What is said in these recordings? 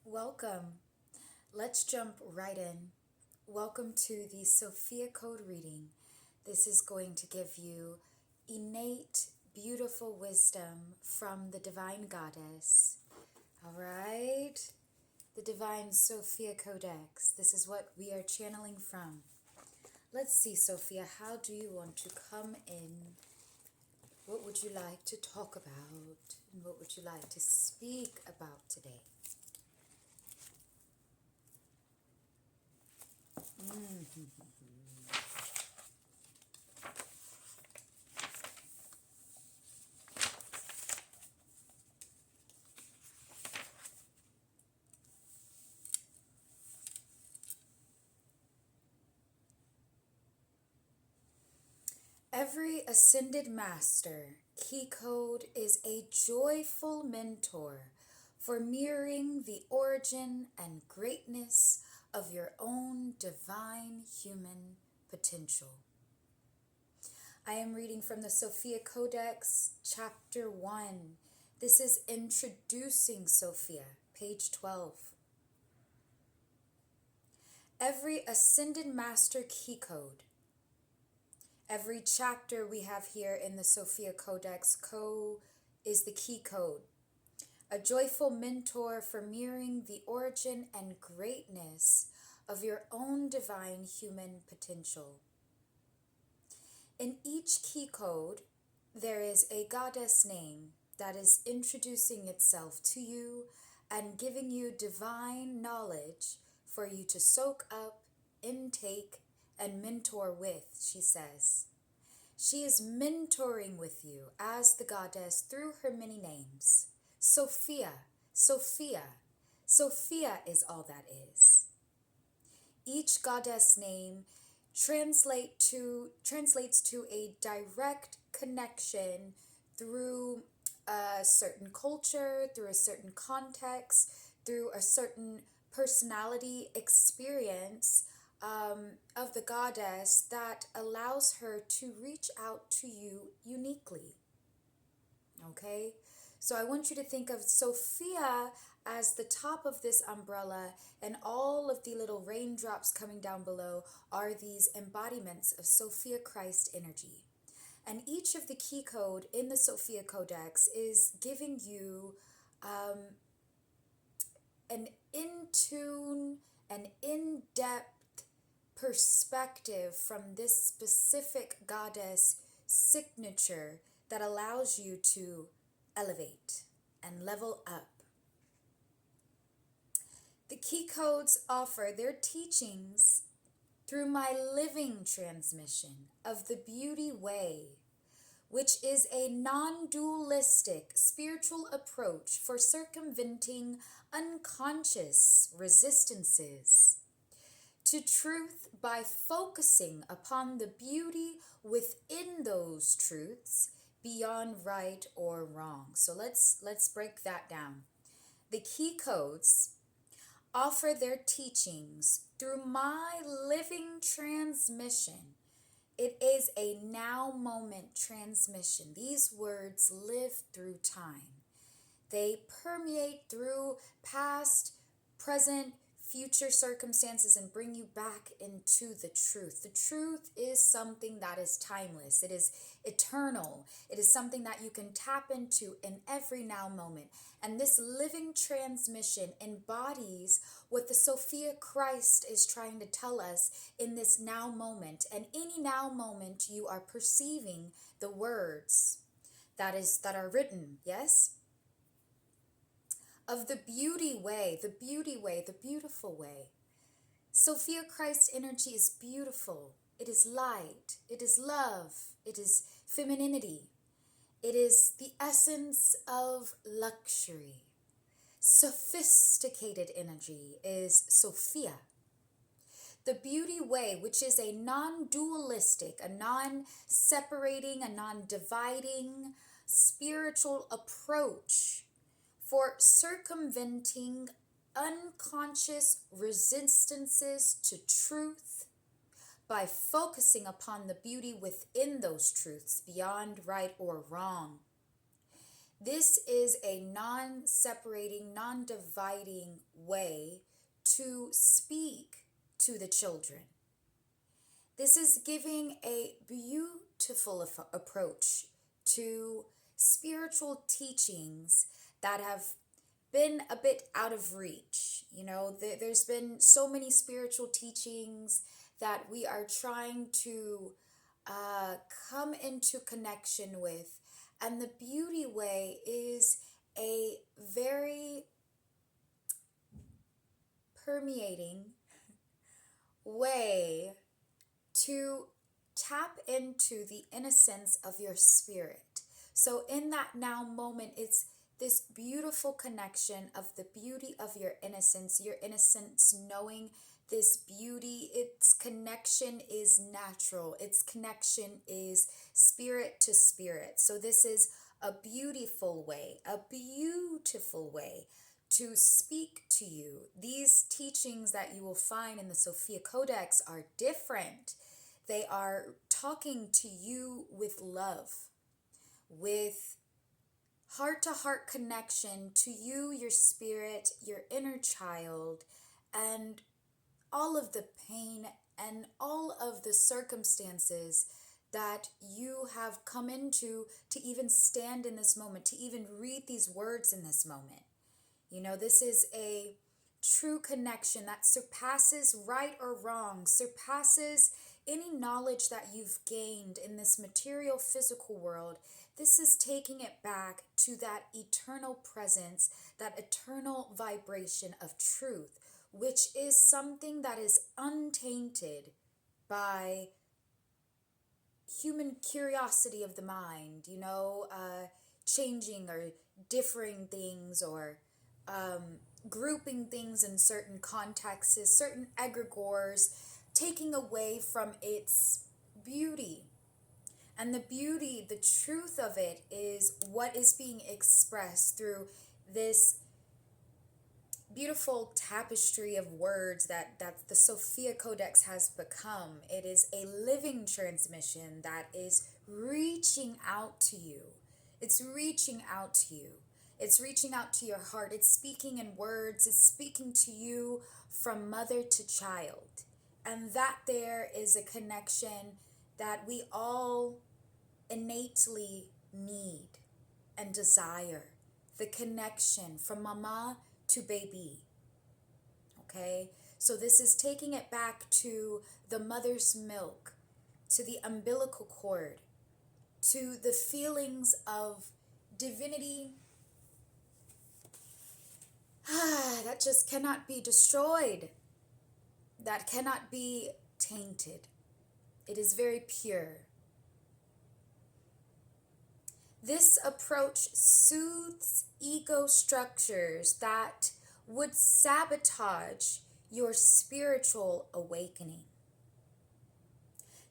Welcome. Let's jump right in. Welcome to the Sophia code reading. This is going to give you innate, beautiful wisdom from the Divine Goddess. All right? The Divine Sophia Codex. This is what we are channeling from. Let's see, Sophia, how do you want to come in? What would you like to talk about? And what would you like to speak about today? Every ascended master key code is a joyful mentor for mirroring the origin and greatness of your own divine human potential. I am reading from the Sophia Codex, Chapter 1. This is Introducing Sophia, page 12. Every ascended master key code. Every chapter we have here in the Sophia Codex is the key code. A joyful mentor for mirroring the origin and greatness of your own divine human potential. In each key code, there is a goddess name that is introducing itself to you and giving you divine knowledge for you to soak up, intake, and mentor with, she says. She is mentoring with you as the goddess through her many names. Sophia, Sophia, Sophia is all that is. Each goddess name translates to a direct connection through a certain culture, through a certain context, through a certain personality experience of the goddess that allows her to reach out to you uniquely. Okay? So I want you to think of Sophia as the top of this umbrella, and all of the little raindrops coming down below are these embodiments of Sophia Christ energy. And each of the key code in the Sophia Codex is giving you an in-tune, an in-depth perspective from this specific goddess signature that allows you to elevate and level up. The key codes offer their teachings through my living transmission of the Beauty Way, which is a non-dualistic spiritual approach for circumventing unconscious resistances to truth by focusing upon the beauty within those truths beyond right or wrong. So let's break that down. The key codes offer their teachings through my living transmission. It is a now moment transmission. These words live through time. They permeate through past, present, future circumstances and bring you back into the truth. The truth is something that is timeless. It is eternal. It is something that you can tap into in every now moment. And this living transmission embodies what the Sophia Christ is trying to tell us in this now moment. And any now moment you are perceiving the words that are written, yes? Of the beauty way, the beauty way, the beautiful way. Sophia Christ energy is beautiful. It is light. It is love. It is femininity. It is the essence of luxury. Sophisticated energy is Sophia. The beauty way, which is a non-dualistic, a non-separating, a non-dividing spiritual approach for circumventing unconscious resistances to truth by focusing upon the beauty within those truths beyond right or wrong. This is a non-separating, non-dividing way to speak to the children. This is giving a beautiful approach to spiritual teachings that have been a bit out of reach. You know, there's been so many spiritual teachings that we are trying to come into connection with. And the beauty way is a very permeating way to tap into the innocence of your spirit. So in that now moment, it's this beautiful connection of the beauty of your innocence knowing this beauty. Its connection is natural. Its connection is spirit to spirit. So this is a beautiful way to speak to you. These teachings that you will find in the Sophia Codex are different. They are talking to you with love, with heart-to-heart connection to you, your spirit, your inner child, and all of the pain and all of the circumstances that you have come into to even stand in this moment, to even read these words in this moment. You know, this is a true connection that surpasses right or wrong, surpasses any knowledge that you've gained in this material physical world. This is taking it back to that eternal presence, that eternal vibration of truth, which is something that is untainted by human curiosity of the mind, you know, changing or differing things or grouping things in certain contexts, certain egregores, taking away from its beauty. And the beauty, the truth of it is what is being expressed through this beautiful tapestry of words that the Sophia Codex has become. It is a living transmission that is reaching out to you. It's reaching out to you. It's reaching out to your heart. It's speaking in words. It's speaking to you from mother to child. And that there is a connection that we all innately need and desire. The connection from mama to baby. Okay? So this is taking it back to the mother's milk, to the umbilical cord, to the feelings of divinity that just cannot be destroyed, that cannot be tainted. It is very pure. This approach soothes ego structures that would sabotage your spiritual awakening.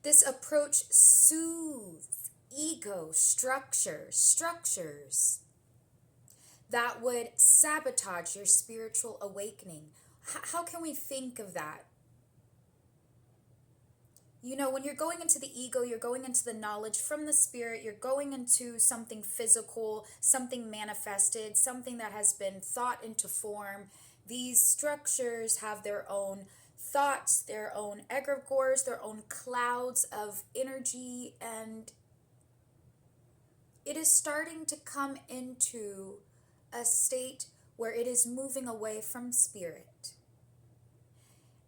This approach soothes ego structures that would sabotage your spiritual awakening. How can we think of that? You know, when you're going into the ego, you're going into the knowledge from the spirit, you're going into something physical, something manifested, something that has been thought into form. These structures have their own thoughts, their own egregores, their own clouds of energy, and it is starting to come into a state where it is moving away from spirit.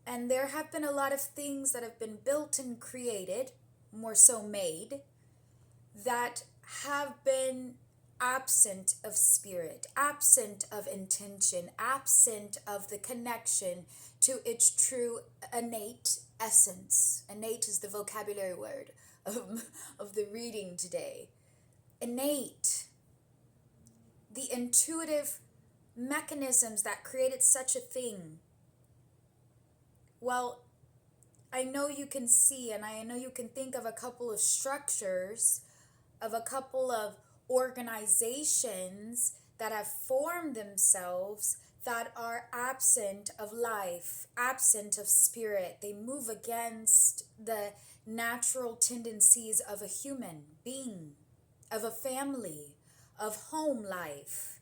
And there have been a lot of things that have been built and created, more so made, that have been absent of spirit, absent of intention, absent of the connection to its true innate essence. Innate is the vocabulary word of the reading today. Innate. The intuitive mechanisms that created such a thing. Well, I know you can see, and I know you can think of a couple of structures, of a couple of organizations that have formed themselves that are absent of life, absent of spirit. They move against the natural tendencies of a human being, of a family, of home life.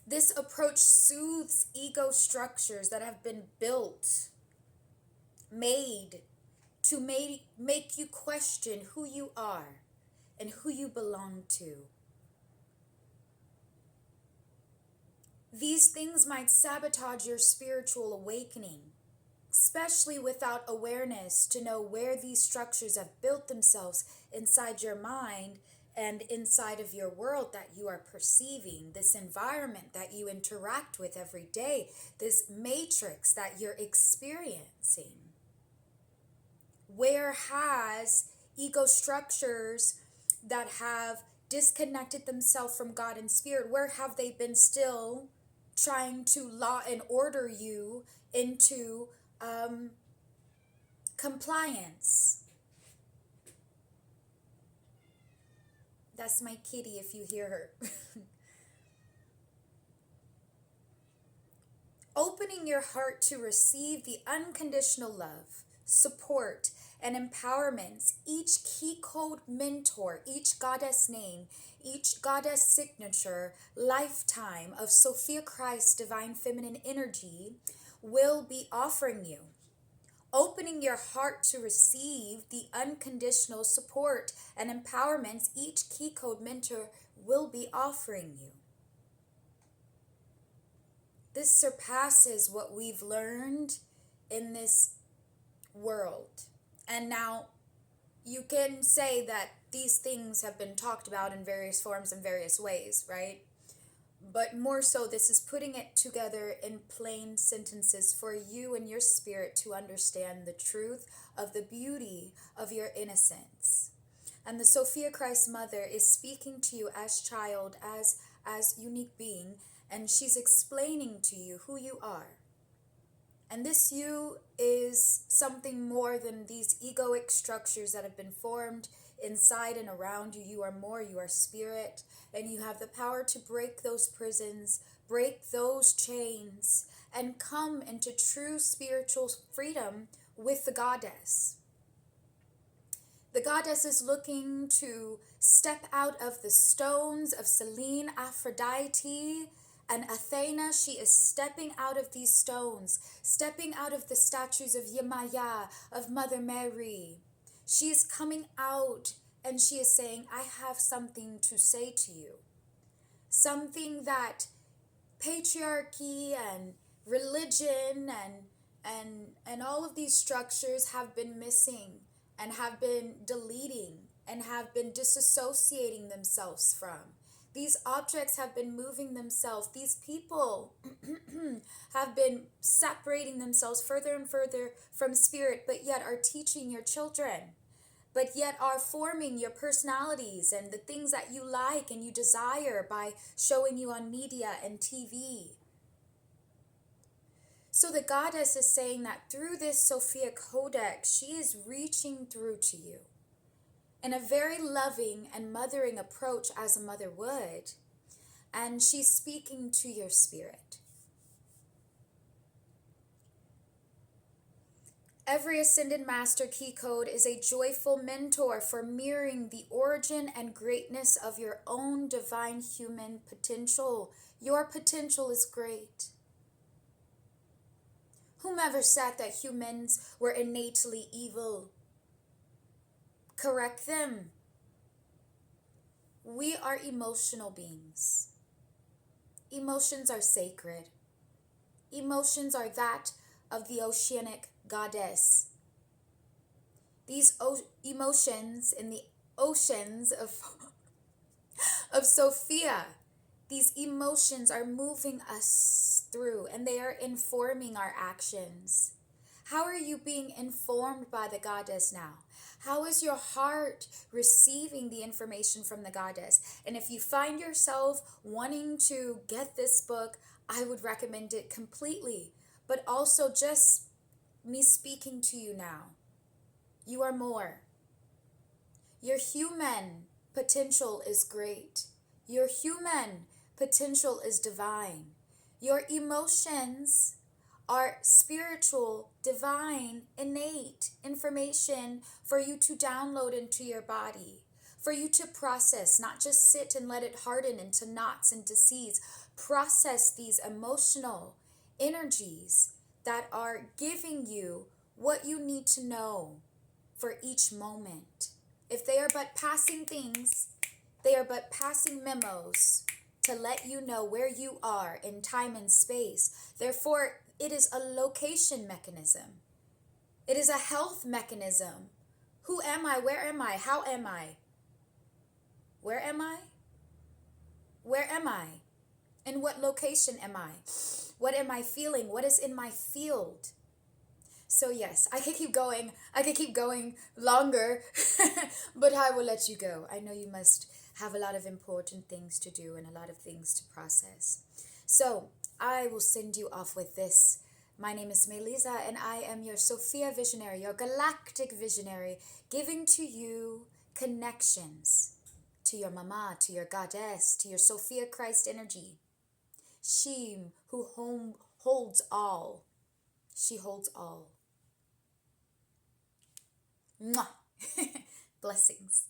This approach soothes ego structures that have been built, made to make you question who you are and who you belong to. These things might sabotage your spiritual awakening, especially without awareness to know where these structures have built themselves inside your mind and inside of your world that you are perceiving, this environment that you interact with every day, this matrix that you're experiencing. Where has ego structures that have disconnected themselves from God and Spirit, where have they been still trying to law and order you into compliance? That's my kitty if you hear her. Opening your heart to receive the unconditional love, support, and empowerments each key code mentor, each goddess name, each goddess signature, lifetime of Sophia Christ's divine feminine energy will be offering you. Opening your heart to receive the unconditional support and empowerments each key code mentor will be offering you. This surpasses what we've learned in this world. And now you can say that these things have been talked about in various forms and various ways, right? But more so, this is putting it together in plain sentences for you and your spirit to understand the truth of the beauty of your innocence. And the Sophia Christ Mother is speaking to you as child, as unique being, and she's explaining to you who you are. And this you is something more than these egoic structures that have been formed inside and around you. You are more, you are spirit, and you have the power to break those prisons, break those chains, and come into true spiritual freedom with the goddess. The goddess is looking to step out of the stones of Selene, Aphrodite, and Athena. She is stepping out of these stones, stepping out of the statues of Yemaya, of Mother Mary. She is coming out and she is saying, I have something to say to you. Something that patriarchy and religion and all of these structures have been missing and have been deleting and have been disassociating themselves from. These objects have been moving themselves. These people have been separating themselves further and further from spirit, but yet are teaching your children, but yet are forming your personalities and the things that you like and you desire by showing you on media and TV. So the goddess is saying that through this Sophia Codex, she is reaching through to you in a very loving and mothering approach as a mother would. And she's speaking to your spirit. Every Ascended Master Key Code is a joyful mentor for mirroring the origin and greatness of your own divine human potential. Your potential is great. Whomever said that humans were innately evil, correct them. We are emotional beings. Emotions are sacred. Emotions are that of the oceanic goddess. These emotions in the oceans of Sophia, these emotions are moving us through and they are informing our actions. How are you being informed by the goddess now? How is your heart receiving the information from the goddess? And if you find yourself wanting to get this book, I would recommend it completely. But also just me speaking to you now. You are more. Your human potential is great. Your human potential is divine. Your emotions are spiritual, divine, innate information for you to download into your body, for you to process, not just sit and let it harden into knots, into seeds. Process these emotional energies that are giving you what you need to know for each moment. If they are but passing things, they are but passing memos to let you know where you are in time and space. Therefore, it is a location mechanism. It is a health mechanism. Who am I? Where am I? How am I? Where am I? Where am I? In what location am I? What am I feeling? What is in my field? So yes, I could keep going. I could keep going longer, but I will let you go. I know you must have a lot of important things to do and a lot of things to process. So I will send you off with this. My name is MéLeeza, and I am your Sophia visionary, your galactic visionary, giving to you connections to your mama, to your goddess, to your Sophia Christ energy. SHREEM, who holds all. She holds all. Mwah. Blessings.